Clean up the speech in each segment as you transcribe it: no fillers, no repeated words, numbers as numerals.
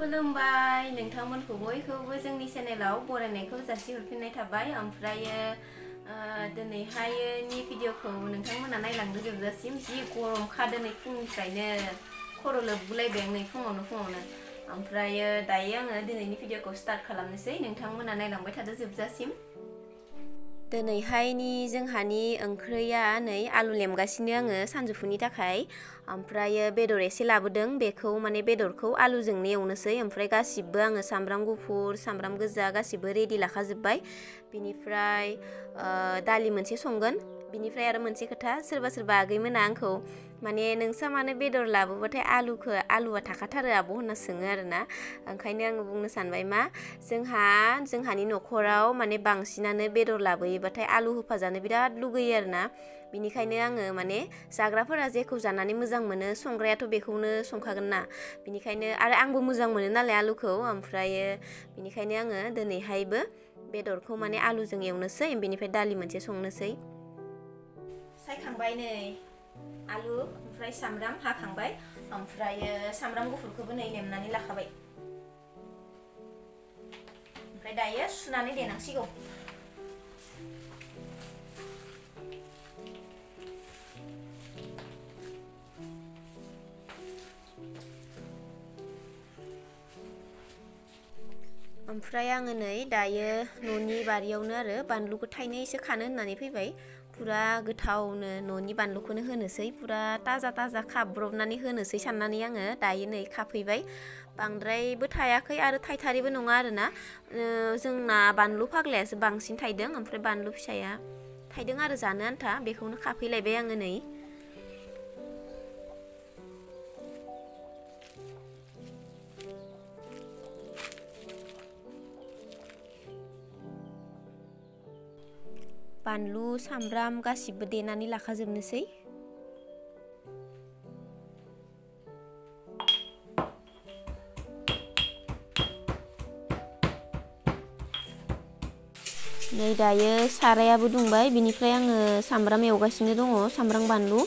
खुलुमबाय नोंथांमोनखौ बयखौबो जोंनि चेनेलाव बरायनायखौ जासिहरफिननाय थाबाय ओमफ्रायो दिनैहायनि भिडिअखौ नोंथांमोना नायलांदो जोबजासिम जि गरमखा दिनै फुंनिफ्रायनो खर' लोबगुलायबाय आं नै फुङावनो ओमफ्रायो दायो आङो दिनैनि भिडिअखौ स्टार्ट खालामनोसै नोंथांमोना नायलांबाय थादो जोबजासिम दिनैहायनि जोंहानि ओंख्रिया नै आलु लेमगासिनो आङो सानजौफुनि थाखाय ओमफ्रायो बेदर एसे लाबोदों बेखौ माने बेदरखौ आलुजोंनो एवनोसै ओमफ्राय गासिबो आङो सामब्राम गुफुर सामब्राम गोजा गासिबो रेडि लाखाजोब्बाय बिनिफ्राय दालि मोनसे संगोन बिनिफ्राय आरो मोनसे खोथा सोरबा आगैमोना आंखौ माने नोंसा मानो बेदर लाबोबाथाय आलुआ थाखाथारो आब' होनना सोङो आरोना ओंखायनो आङो बुंनो सानबाय मा जोंहानि न'खराव माने बांसिनानो बेदर लाबोयोबाथाय आलु होफाजानो बिराद लुगैयो आरोना बिनिखायनो आङो माने जाग्राफोरा जेखौ जानानै मोजां मोनो संग्रायाथ' बेखौनो संखागोन ना बिनिखायनो आरो आंबो मोजां मोनो नालाय आलुखौ ओमफ्रायो बिनिखायनो आङो दिनैहायबो बेदरखौ माने आलुजों एवनोसै बेनिफ्राय दालि मोनसे संनोसै सायखांबाय नै आलु ओमफ्राय सामब्राम हाखांबाय ओमफ्रायो सामब्राम गुफुरखौबो नै लेमनानै लाखाबाय ओमफ्राय दायो सुनानै देनांसिगौ ओमफ्राय आङो नै दायो न'नि बारियावनो आरो बानलुखौ थाइनैसो खानो होननानै फैबाय पुरा गोथावनो न'नि बानलुखौनो होनोसै पुरा ताजा खाब्रबनानै होनोसै साननानै आङो दायो नै खाफैबाय बांद्रायबो थायाखै आरो थाइथारिबो नङा आरोना जोंना बानलु फाग्लायासो बांसिन थाइदों ओमफ्राय बानलु फिसाया थाइदों आरो जानो आन्था बेखौनो खाफैलायबाय आङो नै बानलु सामब्राम गासिबो देनानै लाखाजोबनोसै नै दायो सारायाबो दुंबाय बिनिफ्राय आङो सामब्राम एवगासिनो दङ सामब्राम बानलु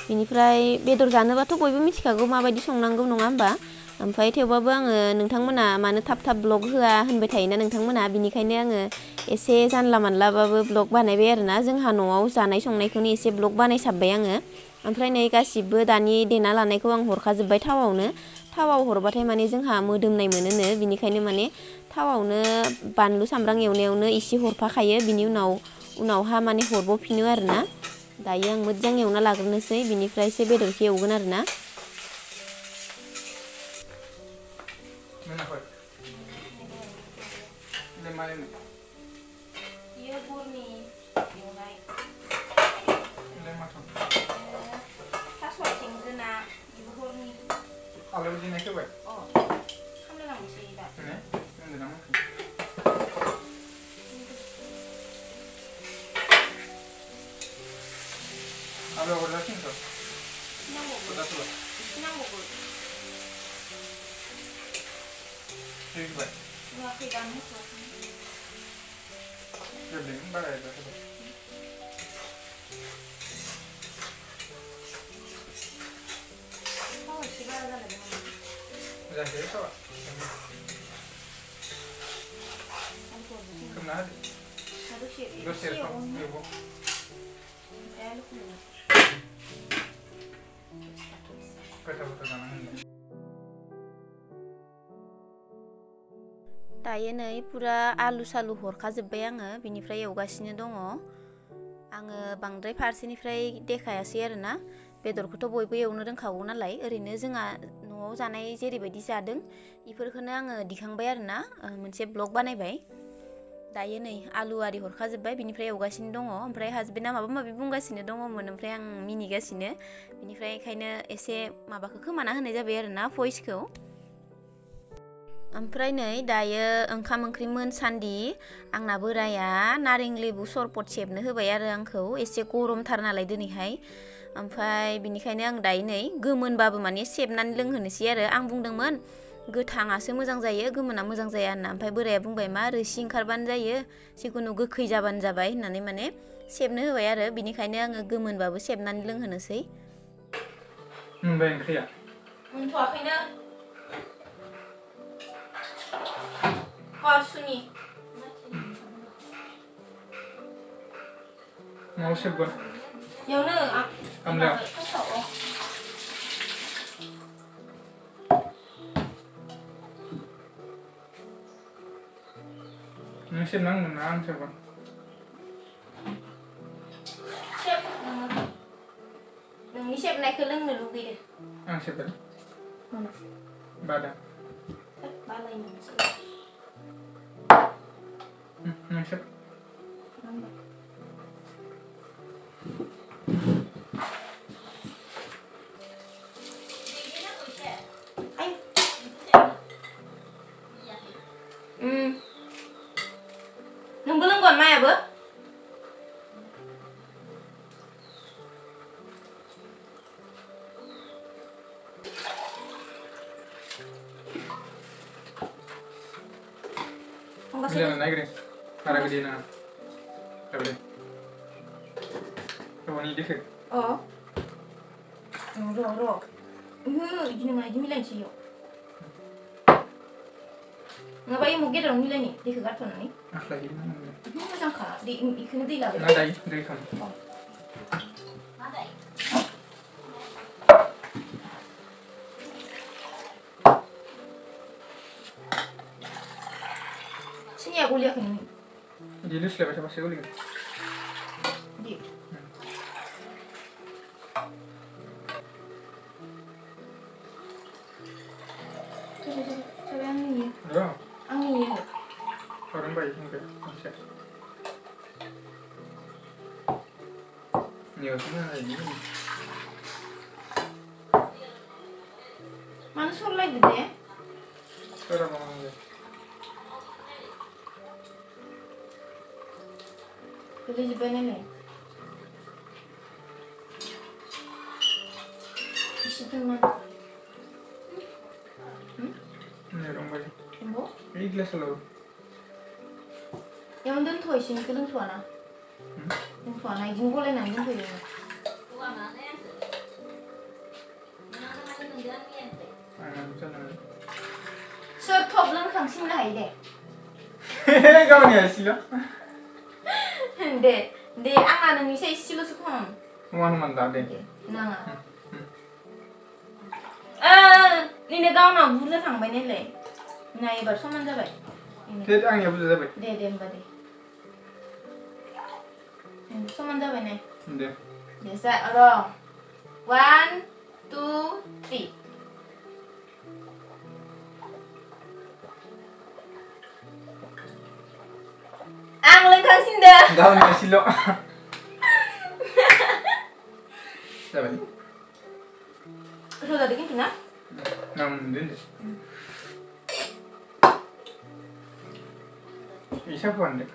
बिनिफ्राय बेदर जानोबाथ' बयबो मिथिखागौ माबायदि संनांगौ नङा होमबा ओमफ्राय थेवबाबो आङो नोंथांमोना मानो थाब ब्लग होआ होनबाय थायोना नोंथांमोना बिनिखायनो आङो एसे जानला मानलाबाबो ब्लग बानायबाय आरोना जोंहा न'आव जानाय संनायखौनो एसे ब्लग बानायसाबबाय आङो ओमफ्राय नै गासिबो दानि देना लानायखौ आं हरखाजोब्बाय थावाव हरबाथाय माने जोंहा मोदोमनाय मोनोनो बिनिखायनो माने थावावनो बानलु सामब्राम एवनायावनो एसे हरफाखायो बिनि उनावहा माने हरबावफिनो आरोना दायो आं मोजां एवना लाग्रोनोसै बिनिफ्रायसो बेदरखौ एवगोन आरोना दायो नै पुरा आलु सालु हरखाजोब्बाय आङो बिनिफ्राय एवगासिनो दङ आङो बांद्राय फारसेनिफ्राय देखायासै आरोना बेदरखौथ' बयबो एवनो रोंखागौ नालाय ओरैनो जोंहा न'आव जानाय जेरैबायदि जादों बेफोरखौनो आङो दिखांबाय आरोना मोनसे ब्लग बानायबाय दायो नै आलु आरि हरखाजोब्बाय बिनिफ्राय एवगासिनो दङ ओमफ्राय हासबेन्डआ माबा माबि बुंगासिनो दङमोन ओमफ्राय आं मिनिगासिनो बिनिफ्राय ओंखायनो एसे माबाखौ खोमाना होनाय जाबाय आरोना भइसखौ ओमफ्राय नै दायो ओंखाम ओंख्रि मोनसान्दि आंना बोराया नारें लेबु सरबत सेबनो होबाय आरो आंखौ एसे गरमथार नालाय दिनैहाय ओमफ्राय बिनिखायनो आं दायो नै गोमोनबाबो माने सेबनानै लोंहोनोसै आरो आं बुंदोंमोन गोथाङासो मोजां जायो गोमोना मोजां जाया होनना ओमफ्राय बोराया बुंबाय मा रोसि ओंखारबानो जायो जिखुनु गोखै जाबानो जाबाय होननानै माने सेबनो होबाय आरो बिनिखायनो आङो गोमोनबाबो सेबनानै लोंहोनोसै मोनबाय ओंख्रिया मोनथ'आखैनो सुनि mau sebon यावनो Amla. Nang senang menang sebon chef nोंनि सेबनायखौ लोंनो लुगैदो ang sebon mana bada बालायनो nang seb nunggu lenggon maya bu Jangan naik deh, para gede na, coba deh, coba nih deh, oh ro ini mana ini milan sih yo ngapain mau kita milan nih di kegat mana nih lagi mana, ini macam kah di ikan di lagu nada deh kan, sini aku lihat ini jadi selesai baca bahasa uling, di coba yang ini udah, angin ya orang baik mungkin, bisa, nih semua lagi, mana suruh lagi deh orang mau ngomong, pilih jebakan ini isi teman nih orang baik, Embo? ini gelas selalu, yang dan tuh isi itu dan tuana izin boleh nanti tuh ya misalnya, sertop lang kangsim lah deh hehehe kamu nih sih lo, deh angah nang isa isi lo suka mana mantap deh, nang ini kau nak buat sampai nih le nah ibar sama aja bay jadi angin apa tuh deh mbak deh sama aja bay nih deh, biasa orang 1 2 3 ang lengkang sinda kamu nih sih lo, siapa nih? sudah bikin kena Namun bisa pun deh.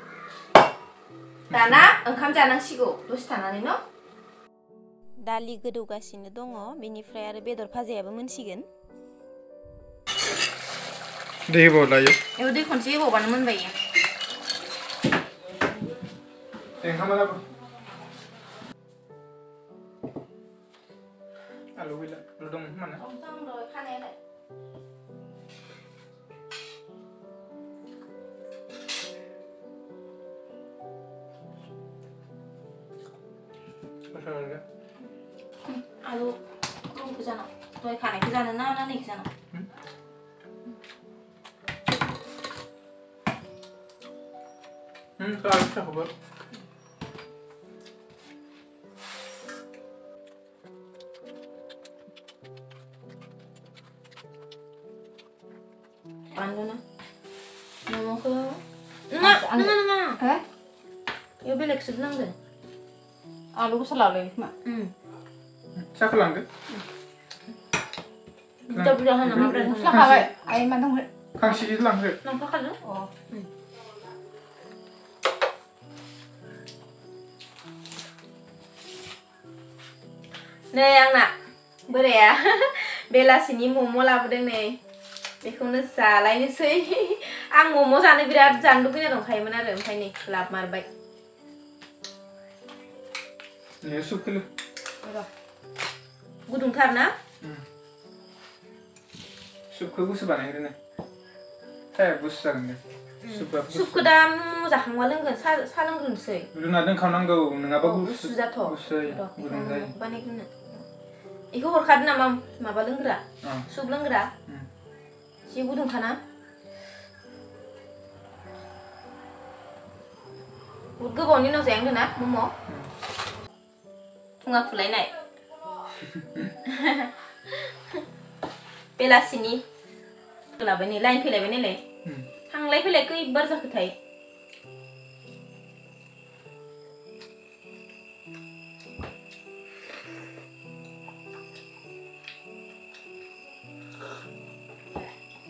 दाना ओंखाम जानांसिगौ दसे थानानै न दालि गोदौगासिनो दङ बेनिफ्राय आरो बेदर भाजायाबो मोनसिगोन दै होबावलायो एव दै खनसे होबावबानो मोनबाय ओंखामा लाबो आलु गैला आलु दं माने खानायालाय आलु रुमखौ जाना दहाय खानायखौ जानो ना नैखौ जाना आलु फिसाखौबो बानलु ना ममखौ नङा इयाव बेलेगसो नांगोन आलुखौ सालालाय खोमा साखौ लांदो बुरजा बुरजा होनो माब्रै लाखाबाय आइ मा दं खांसि लांदो लांफाखादो नै आंना बोराया बेलासिनि मम लाबोदों नै बेखौनो जालायनोसै आं मम जानो बिराद जानो लुबैना दंखायोमोन आरो ओमफ्राय नै लाबोमारबाय 네 सुपखौल गुदुंथार ना सुपखौ गुसु बानायग्रोनो साया गुसु जागोन दे सुपखौ दा जाखांबा लोंगोन सा लोंग्रोनोसै रुना दोनखावनांगौ नङाबा गुसु जाथ' गुसु गुदुं जायो बानायग्रोनो बेखौ हरखादो नामा माबा लोंग्रा सुप लोंग्रा एसे गुदुंखाना बुहुद गोबावनि उनाव जायांदों ना मम' फुङा फुलायनाय बेलासिनि लाबाय नै लाइन फैलायबाय नालाय थांलाय फैलाय खैबार जाखोथाय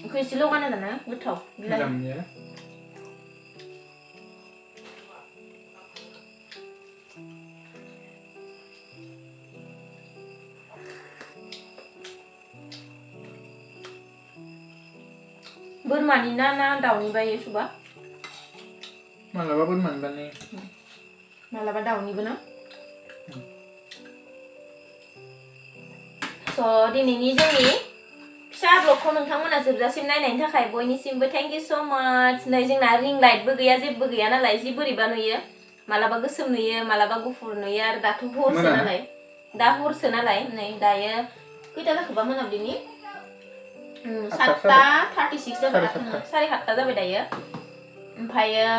बेखौ एसे लगायना जाना गोथाव बिलाहि बोरमानि ना दाउनि बायो सुबा मालाबा बोरमानि बानायो मालाबा दाउनिबो ना स' दिनैनि जोंनि फिसा ब्लगखौ नोंथांमोना जोबजासिम नायनायनि थाखाय बयनिसिमबो थेंक इउ स' माच नै जोंना रिं लाइटबो गैया जेबो गैया नालाय जि बोरैबा नुयो मालाबा गोसोम नुयो मालाबा गुफुर नुयो आरो दाथ' हरसो नालाय दा हरसो नालाय नै दायो खैथा जाखोबा मोनाबिलिनि 7:36 जाबाय 7:30 जाबाय दायो ओमफ्रायो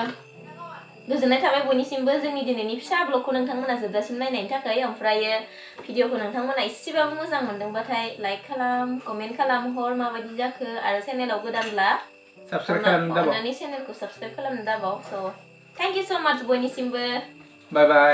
गोजोननाय थाबाय बयनिसिमबो जोंनि दिनैनि फिसा ब्लगखौ नोंथांमोना जोबजासिम नायनायनि थाखाय ओमफ्रायो भिडिअखौ नोंथांमोना एसेबाबो मोजां मोनदोंबाथाय लाइक खालाम कमेन्ट खालाम हर माबायदि जाखो आरो चेनेलाव गोदानब्ला अन्नानै चेनेलखौ साबस्क्राइब खालामनो दाबाव स' थेंक इउ स' माच बयनिसिमबो बाय बाय